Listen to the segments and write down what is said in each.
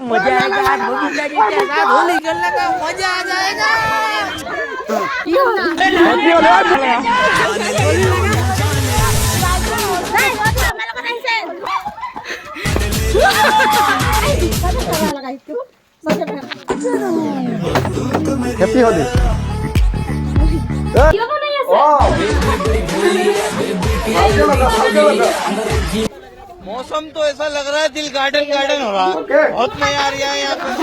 मजा आएगा आज बबीता जी के साथ होली खेलने का मजा आ जाएगा हैप्पी होली मौसम तो ऐसा लग रहा है दिल गार्डन गार्डन हो रहा है बहुत मजा आ रहा है यहाँ पे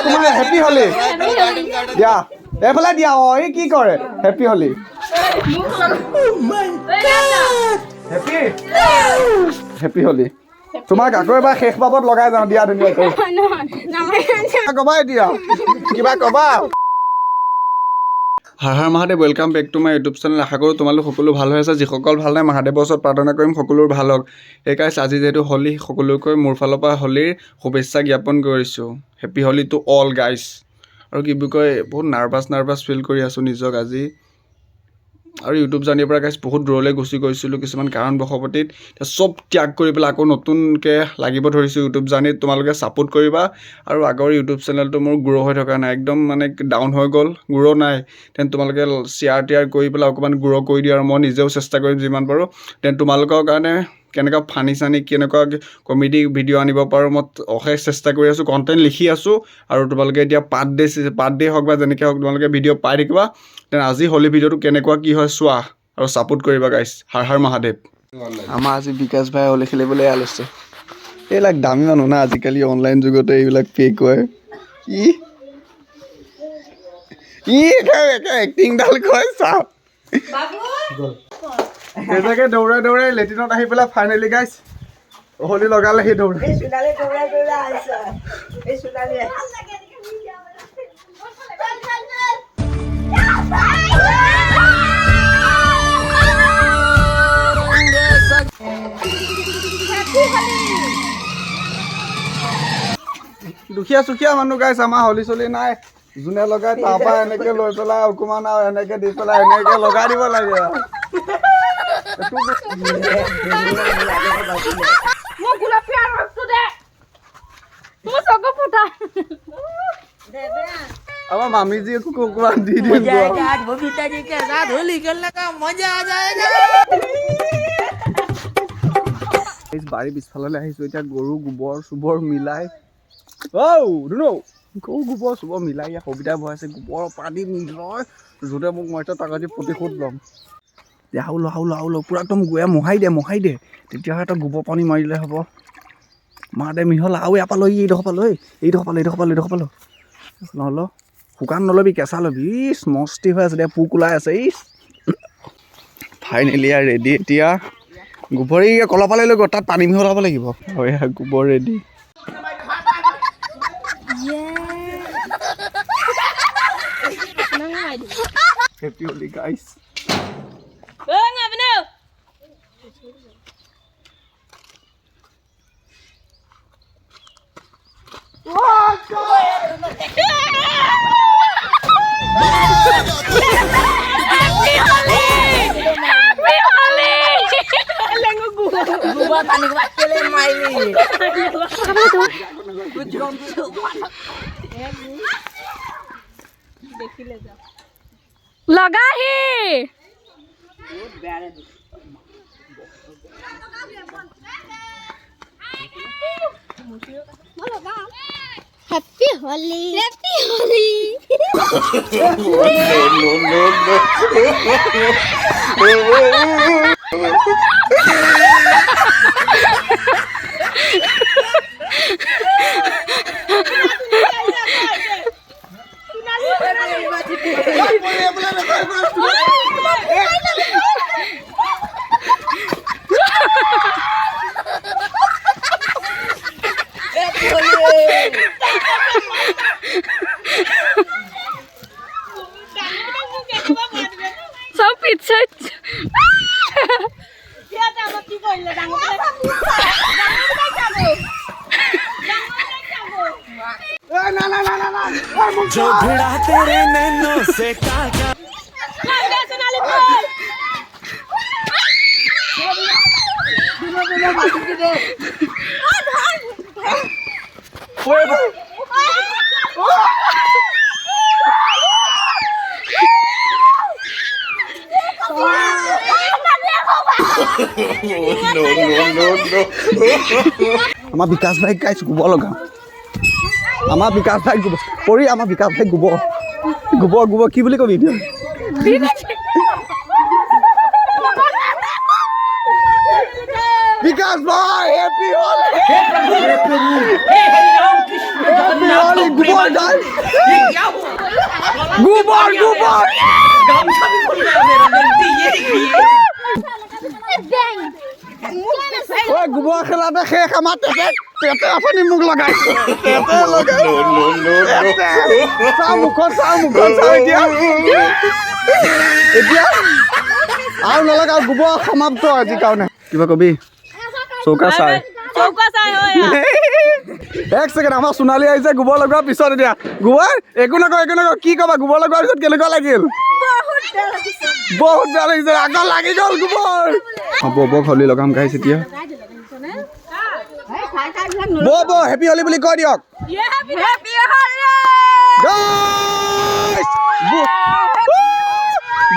तुम्हारे हैप्पी होली गार्डन गार्डन দিয়া এফালে দিয়া এই কি কৰে happy Holi happy happy Holi তোমাক আকৌ এবাৰ শেষ বাবত লগাই যাওঁ দিয়া ধুনীয়াকৈ কবাই দিয়া কিবা কবা Har Har Mahadev welcome back to my YouTube channel আশা কৰোঁ তোমালোক সকলো ভাল হৈ আছে যিসকল ভাল নাই মহাদেৱৰ ওচৰত প্ৰাৰ্থনা কৰিম সকলোৰ ভাল হওক এইকাৰণে আজি যিহেতু হোলী সকলোকৈ মোৰ ফালৰ পৰা হোলীৰ শুভেচ্ছা জ্ঞাপন কৰিছোঁ happy Holi to all guys আৰু কি বুলি কয় বহুত নাৰ্ভাছ ফিল কৰি আছোঁ নিজক আজি আৰু ইউটিউব জানিৰ পৰা গাইজ বহুত দূৰলৈ গুচি গৈছিলোঁ কিছুমান কাৰণবশৱতীত এতিয়া চব ত্যাগ কৰি পেলাই আকৌ নতুনকৈ লাগিব ধৰিছোঁ ইউটিউব জানিত তোমালোকে ছাপোৰ্ট কৰিবা আৰু আগৰ ইউটিউব চেনেলটো মোৰ গ্ৰ' হৈ থকা নাই একদম মানে ডাউন হৈ গ'ল গ্ৰ' নাই তেন তোমালোকে শ্বেয়াৰ টিয়াৰ কৰি পেলাই অকণমান গ্ৰ' কৰি দিয়া আৰু মই নিজেও চেষ্টা কৰিম যিমান পাৰোঁ তেন তোমালোকৰ কাৰণে কেনেকুৱা ফানি চানি কেনেকুৱা কমেডি ভিডিঅ' আনিব পাৰোঁ মই অশেষ চেষ্টা কৰি আছোঁ কণ্টেণ্ট লিখি আছোঁ আৰু তোমালোকে এতিয়া পাৰ্ট ডে হওক বা যেনেকৈ হওক তোমালোকে ভিডিঅ' পাই থাকিবা তেন আজি হোলী ভিডিঅ'টো কেনেকুৱা কি হয় চোৱা আৰু ছাপোৰ্ট কৰিবা গাইছ হৰ হৰ মহাদেৱ আমাৰ আজি বিকাশ ভাই হোলী খেলিবলৈ এয়া লৈছে এইবিলাক দামী মানুহ না আজিকালি অনলাইন যুগতে এইবিলাক পে' কৰে এক্টিংডাল কয় চাওক তেনেকৈ দৌৰাই লেট্ৰিনত আহি পেলাই ফাইনেলি গাইছ হোলী লগালে সি দৌৰে দুখীয়া চুখীয়া মানুহ গাইছ আমাৰ হোলী চলি নাই যোনে লগাই তাৰপৰা এনেকৈ লৈ পেলাই অকণমান আৰু এনেকৈ দি পেলাই এনেকৈ লগাই দিব লাগে আমার मामी जी को कुकवान दी दी मजा आएगा आज बबीता जी के साथ होली खेलने का मजा आ जाएगा इस बारी पिछफालলৈ আহিছো এতিয়া গৰু গোবৰ সুবৰ মিলাই ও দুনো গৰু গোবৰ সুবৰ মিলাই ইয়া কবিতা বহাইছে গোবৰ পানী মিলয় জোৰে মোক মই তাকাজি প্ৰতিশোধ ল'ম হাউল পুৰা একদম গোয়া মোহাই দে তেতিয়াহে তই গোবৰ পানী মাৰিলে হ'ব মা দে মিহল আৰু ইয়াৰ পৰা লৈ এইডোখৰ পালো নহ'ল শুকান নলবি কেঁচা ল'বি মস্তি হৈ আছে এতিয়া পোক ওলাই আছে ফাইনেলি আৰু ৰেডি এতিয়া গোবৰ কলপালে লৈ গ'ল তাত পানী মিহলাব লাগিব হয় গোবৰ ৰেডি হেপী হোলী গাইছ लगाही हैप्पी होली सब पीछे जो भिड़ा तेरे नैनों से काका আমাৰ বিকাশ ভাইক গাইছ গোবৰ লগাম আমাৰ বিকাশ ভাইক গোবৰ পৰি আমাৰ বিকাশ ভাইক গোবৰ গোবৰ গোবৰ কি বুলি কবি এতিয়া বিকাশ ভাই হেপী হোলি গোবৰ গাই গোবৰ গোবৰ ওই গোবৰ খেলাতে শেষ আমাৰ তেতে আপুনি মোক লগাইছে চাওঁ মুখত চাওঁ এতিয়া আৰু নলগা গোবৰ সমাপ্ত আজি কাৰণে কিবা কবি চৌকা চাই এক ছেকেণ্ড আমাৰ সোণালী আহিছে গোবৰ লগোৱাৰ পিছত এতিয়া গোবৰ একো নকওঁ কি ক'বা গোবৰ লগোৱাৰ পিছত কেনেকুৱা লাগিল বহুত বেয়া লাগিছে আকৌ লাগি গ'ল গোবৰ বৌ হলি লগাম গাইছে এতিয়া বৌ হেপী হলি বুলি কৈ দিয়ক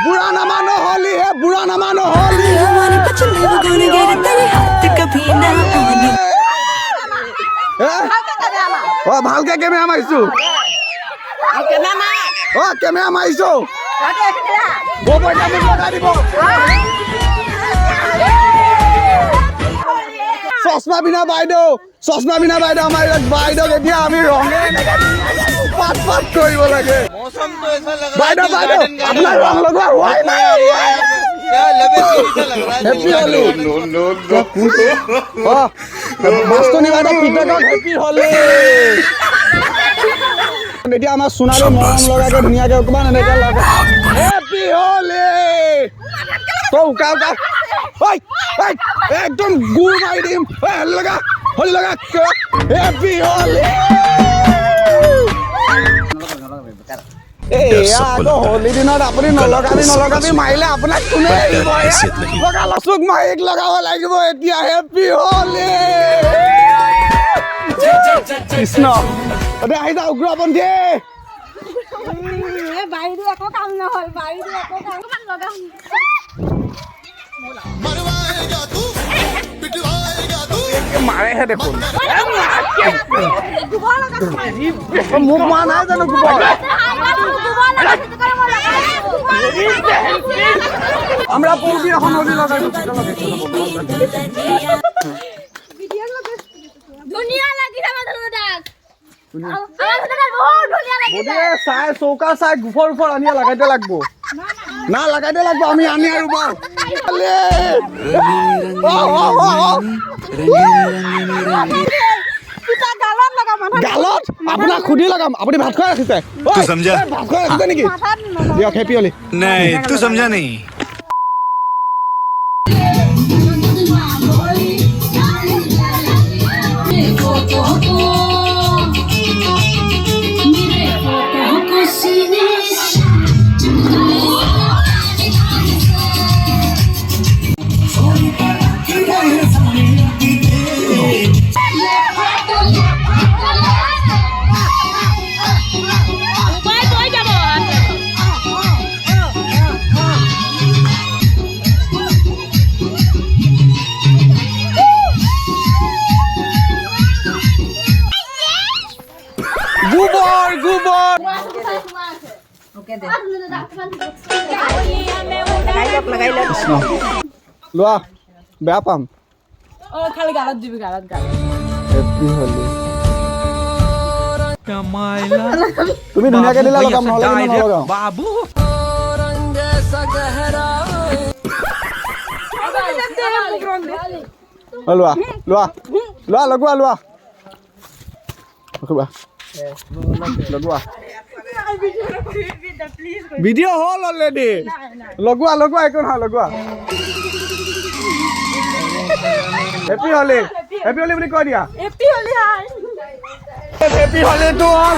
বুঢ়া নামানো হলি হে বুঢ়া নামানো হলি ভালকে কেমেৰা মাৰিছো কেমেৰা মাৰিছো চশমা বিনা বাইদেউ আমাৰ বাইদেউক এতিয়া আমি ৰঙে পাত কৰিব লাগে मौसम तो ऐसा लग रहा है বাইদেউ दिल বাইদেউ गार्डन আপোনাৰ ৰং লগোৱা হোৱাই নাই क्या लबे सा लग रहा है হেপী হলি মাষ্টনী বাইদেউ পিতেকক হেপী হলি এতিয়া আমাৰ সোণালী মৰম লগাকে ধুনীয়াকে অকমান এনেকে লগা হেপী হলি তই উকা একদম গুৰ মাৰি দিম হলি লগা হেপী হলি হোলী দিনত আপুনি নলগাবি মাৰিলে আপোনাক কোনে লচুক মাৰিক লগাব লাগিব এতিয়া হেপী হলি কৃষ্ণ আহি যা উগ্ৰপন্থী বাইদেউ একো কাম নহ'ল বাইদেউ একো কাম লগাম মাৰেহে দেখোন মোক মৰা নাই জানো গোবৰ আমৰা পৌঁছি এখন নদী লাগাইছো ধুনীয়া লাগিছে আমাৰ দাগ বহুত ধুনীয়া লাগিছে চাই চৌকা চাই গুফৰ উফৰ আনিয়া লাগাইতে লাগবো না লাগাইতে লাগবো আমি আনি আৰু বাও গালত আপোনাক খুদি লগাম আপুনি ভাত খুৱাই ৰাখিছে तू समझा ভাত খুৱাই ৰাখিছে নেকি দিয়ক হেপী হলি नहीं तू समझा नहीं লোৱা বেয়া পাম খালি গালত দিবি গালত হেপী হলি তুমি ধুনীয়াকে দিলা লগাম নহ'লে নলগাওঁ बाबू লোৱা লগোৱা লগোৱা ভিডিঅ' হ'ল অলৰেডি লগোৱা একো নহয় লগোৱা হেপী হলি বুলি কৈ দিয়া হেপী হলিটো হ'ল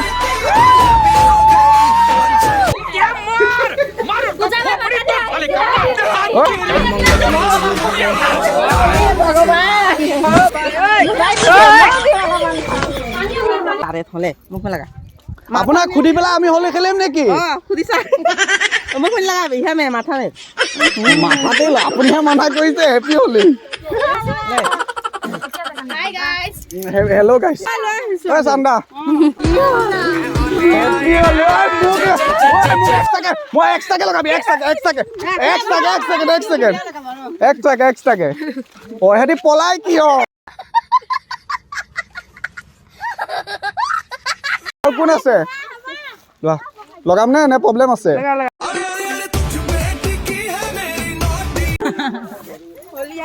তাৰে থলে মোক লাগা আপোনাক সুধি পেলাই আমি হলি খেলিম নেকি সুধিছা মোক লাগা বিহা মে মাথা মে মাথাতে আপুনিহে মানা কৰিছে হেপী হলি Hi guys. হেল্ল' গাইছ ঐ চান্দা হেপী হলি মই এক্সট্ৰাকে লগাবি এক্সট্ৰাকে ঐ হেতি পলাই কিয় কোন আছে লোৱা লগাম নে প্ৰব্লেম আছে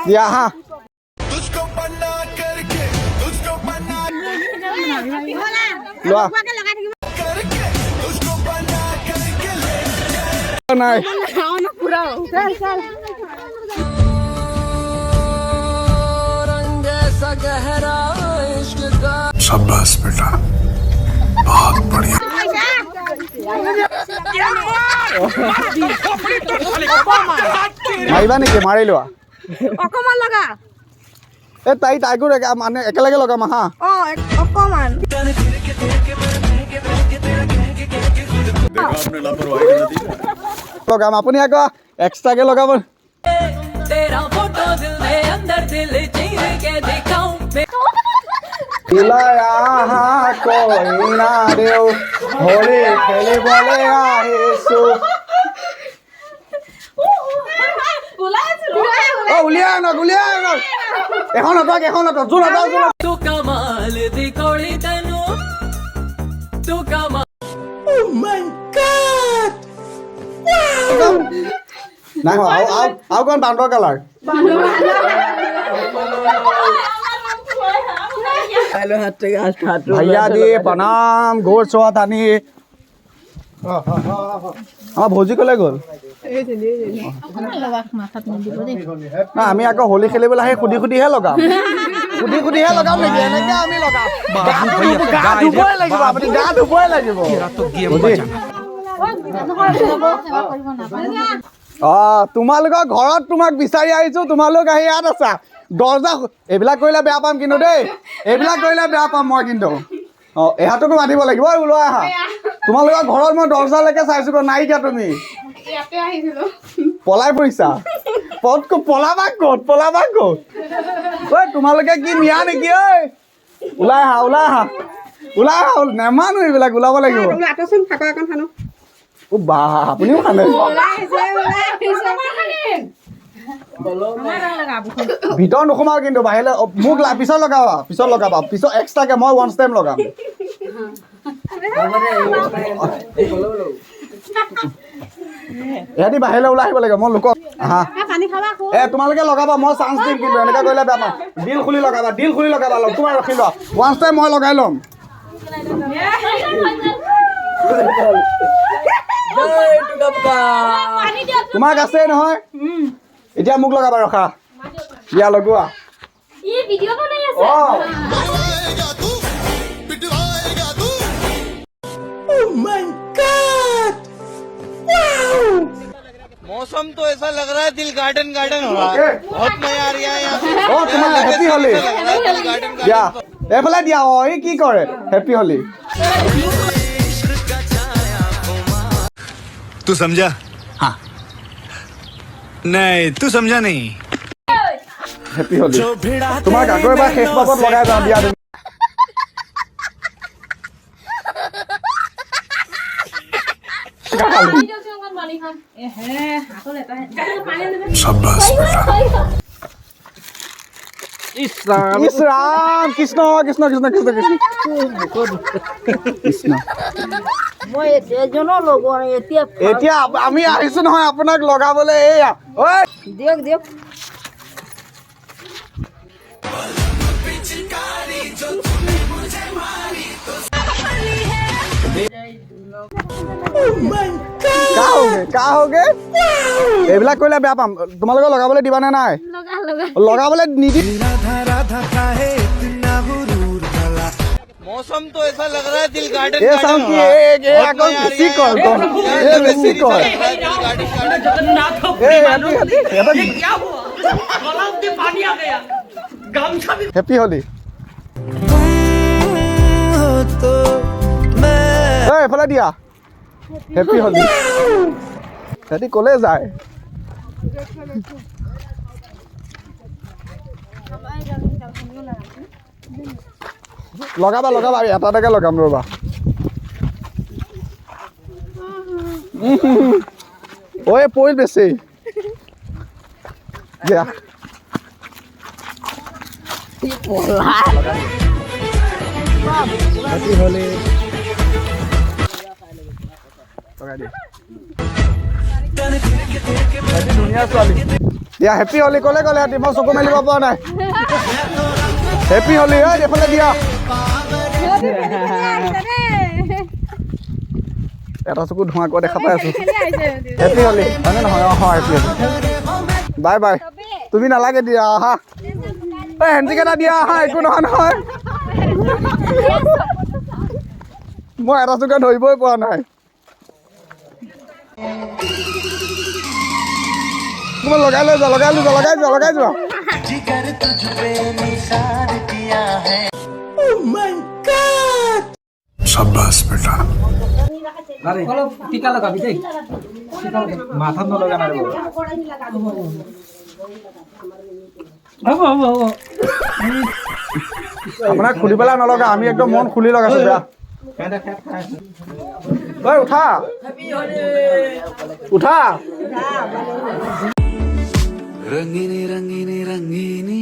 দিয়া হা লোৱা নাই शाबाश बेटा बहुत बढ़िया মাৰিবা নেকি মাৰি লোৱা অকমান লগা এই তাইকো মানে একেলগে লগাম হা অকমান লগাম আপুনি আকৌ এক্সট্ৰাকে লগাব तेरा फोटो दिल में अंदर दिल चीर के दिखाऊं ওলাই আহা কইনা দেও হলি খেলিবলৈ আহিছো উলিয়াই আনক এখন হতক জোৰ तू कमाल दी कोड़ी तनु तू कमाल নাই আৰু অকণ বান্দৰ কালাৰ भैया जी प्रणाम गोर चोआ तानी हाँ भौजी कले गल ना आमी आको होली खेलिबले हे खुदी खुदिहे लगाम नेকি এনেকে আমি लगाम গা ধুবই লাগিব আপুনি গা ধুবই লাগিব তোমালোকৰ ঘৰত তোমাক বিচাৰি আহিছো তোমালোক আহি ইয়াত আছা দৰ্জা এইবিলাক কৰিলে বেয়া পাম কিন্তু দেই এইবিলাক কৰিলে বেয়া পাম মই কিন্তু এহাতকো মাতিব লাগিব ওলাই আহা তোমালোকৰ ঘৰত মই দৰ্জালৈকে চাইছো নাইকিয়া তুমি পলাই পৰিছা পলাবা ক'ত ঐ তোমালোকে কি নিয়া নেকি ঐ ওলাই আহা নেমানো এইবিলাক ওলাব লাগিব বা আপুনিও খানে ভিতৰত নোসোমাও কিন্তু বাহিৰলৈ মোক পিছত লগাবা পিছত এক্সট্ৰাকে মই ওৱান টাইম লগাম ইহঁতি বাহিৰলৈ ওলাই আহিব লাগিব মই লোকক তোমালোকে লগাবা মই চান্স দিম কিন্তু এনেকৈ কৰিলে বেয়া পাম ডিল খুলি লগাবা তোমাৰ ৰখি লোৱা ওৱান টাইম মই লগাই ল'ম তোমাক আছে নহয় এতিয়া মোক লগাবা ৰখা ইয়া লগোৱা मौसम तो ऐसा लग रहा है दिल गार्डन हो रहा है बहुत मजा आ रहा है यहाँ তোমাৰ হেপী হলি দিয়া এইফালে দিয়া এই কি কৰে হেপী হলি तू समझा हाँ नहीं तू समझा नहीं হেপী হলি তোমাক আকৌ এবাৰ শেষ পাবত লগাই যাওঁ দিয়া शाबाश बेटा ইছ ৰাম কৃষ্ণ এতিয়া আমি আহিছো নহয় আপোনাক লগাবলৈ এয়া ঐ দিয়ক কা হোগে এইবিলাক কৰিলে বেয়া পাম তোমালোকে লগাবলৈ দিবানে নাই লগাবলৈ নিদি राधा का है इतना गुरूर भला मौसम तो ऐसा लग रहा है दिल गार्डन এই চাওঁ কি আকৌ বেছি কৰ হেপী হলি तो मैं ঐ এফালে দিয়া হেপী হলি সিহঁতি ক'লে যায় লগাবা লগাবা এটা এটাকে লগাম ৰ'বা ঐ পৰিল বেছি দিয়া হেপী হলি লগাই দিয়া ধুনীয়া ছোৱালী দিয়া হেপী হলি ক'লে ক'লে সিহঁতি মই চকু মেলিব পৰা নাই হেপী হলি ঐ এইফালে দিয়া এটা চকু ধোঁৱা কৰা দেখা পাই আছো হেপী হলি হয়নে নহয় হয় হেপী হলি বাই বাই তুমি নালাগে দিয়া আহা ঐ হেণ্ডচিক এটা দিয়া আহা একো নহয় নহয় মই এটা চকুৱে ধৰিবই পৰা নাই মই লগাই লৈ যোৱা লগাই লৈ যোৱা লগাই যোৱা লগাই যোৱা जिगर तुझ पे निसार किया है शाबाश बेटा টিকা লগাবি দেই মাথাত নলগা নাই হ'ব হ'ব হ'ব আপোনাক খুলি পেলাই নলগা আমি একদম মন খুলি লগাইছো বেয়া ঐ উঠা উঠা रंगीनी रंगीनी रंगीनी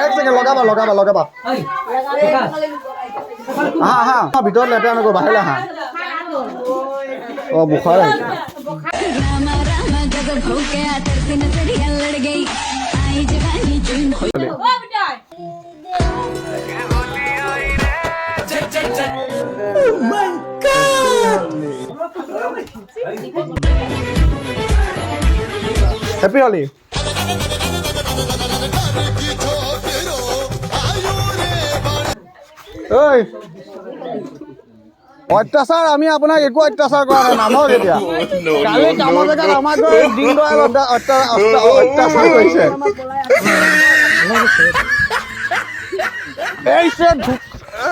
এক ছেকেণ্ড লগাবা লগাবা লগাবা আহা আহা ভিতৰত লেতেৰা নকৰো বাহিৰলৈ আহা অ বুখাৰ আহিছে रामा रामा जग भौके तरसी नजरिया लड़ गई आई जवानी चुन हो হেপী হলি ঐ অত্যাচাৰ আমি আপোনাক একো অত্যাচাৰ কৰা নাই নামক এতিয়া কালি কামৰ জেগাত আমাক দিন দয়াল অত্যাচাৰ কৰিছে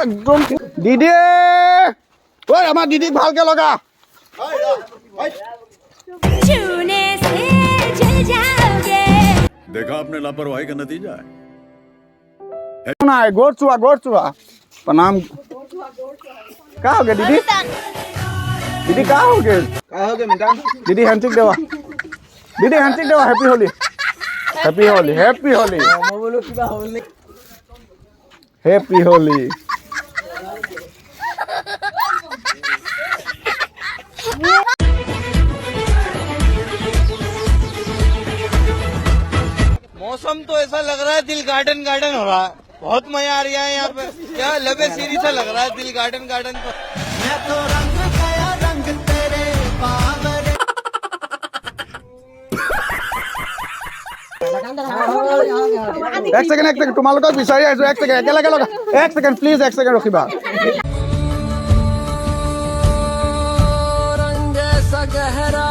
একদম দিদি ঐ আমাৰ দিদিক ভালকে লগা छूने से जल जाओगे देखा आपने लापरवाही का नतीजा है নাই গোট চোৱা प्रणाम का हो गया दीदी दीदी का हो गया दीदी हैंडशेक देवा happy Holi happy Holi happy Holi happy Holi मौसम तो ऐसा लग रहा है दिल गार्डन गार्डन हो रहा है बहुत मजा आ रहा है यहाँ पे क्या लबे सीरी सा लग रहा है दिल गार्डन गार्डन पर मैं तो रंग गया रंग तेरे बावरे एक सेकेंड तुम्हारे विचारि आइছো एक सेकेंड एकेलगे लगा एक सेकेंड प्लीज एक सेकेंड रखिबा रंग ऐसा गहरा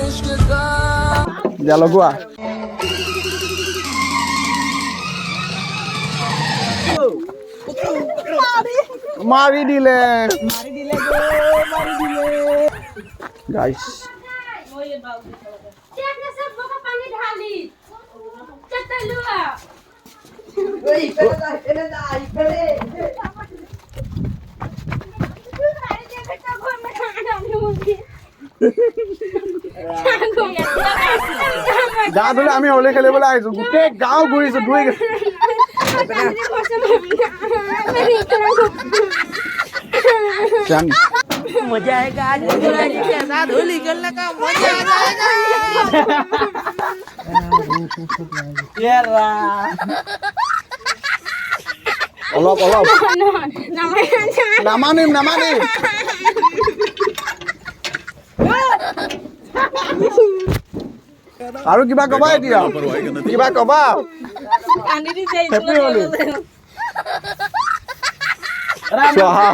इश्क का जा लगुआ मारी दिले गाइस देखना सब बोका पानी ढाली चटलुआ গা ধুলে আমি হলি খেলিবলৈ আহিছো গোটেই গাঁও ঘূৰিছো দুই मजा आएगा आज गुजरा जी के साथ होली खेलने का मजा आ जाएगा অলপ নামানিম আৰু কিবা কবা देखा এতিয়া आपने लापरवाही का नतीजा কিবা কবা কান্দি দিছে হেপী হলি চহা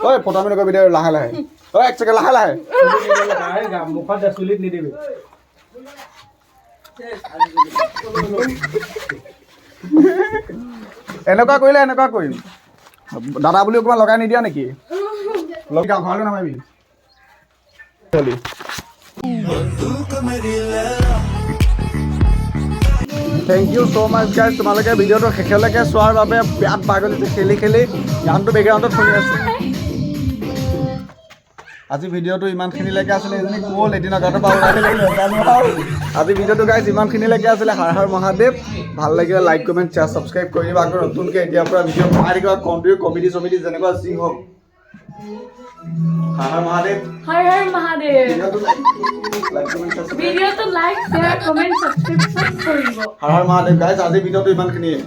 ঐ ফটামি নকবি দে লাহে লাহে ঐ এক ছেকেণ্ড লাহে লাহে মুখত চুলিত নিদিবি এনেকুৱা কৰিলে এনেকুৱা কৰিম দাদা বুলি অকণমান লগাই নিদিয়া নেকি লগা ঘৰলৈ নামাবি thank you so' much guys তোমালোকে ভিডিঅ'টো শেষলৈকে চোৱাৰ বাবে বিৰাট পাগলিছে খেলি খেলি গানটো বেকগ্ৰাউণ্ডত শুনি আছোঁ আজি ভিডিঅ'টো ইমানখিনিলৈকে আছিলে এজনী গ'ল এদিন আগতে আজি ভিডিঅ'টো গাইজ ইমানখিনিলৈকে আছিলে হাৰ হাৰ মহাদেৱ ভাল লাগিলে লাইক কমেণ্ট শ্বেয়াৰ ছাবস্ক্ৰাইব কৰি দিবা আকৌ নতুনকৈ এতিয়াৰ পৰা ভিডিঅ' বনাই থাকিবা কণ্ট্ৰি কমেডি চমেডি যেনেকুৱা যি হওক হাৰ হাৰ মহাদেৱ हर हर महादेव ভিডিঅ'টো লাইক কমেণ্ট वीडियो तो लाइक शेयर कमेंट सब्सक्राइब सब करिব হাৰ হাৰ মহাদেৱ গাইজ আজি ভিডিঅ'টো ইমানখিনিয়ে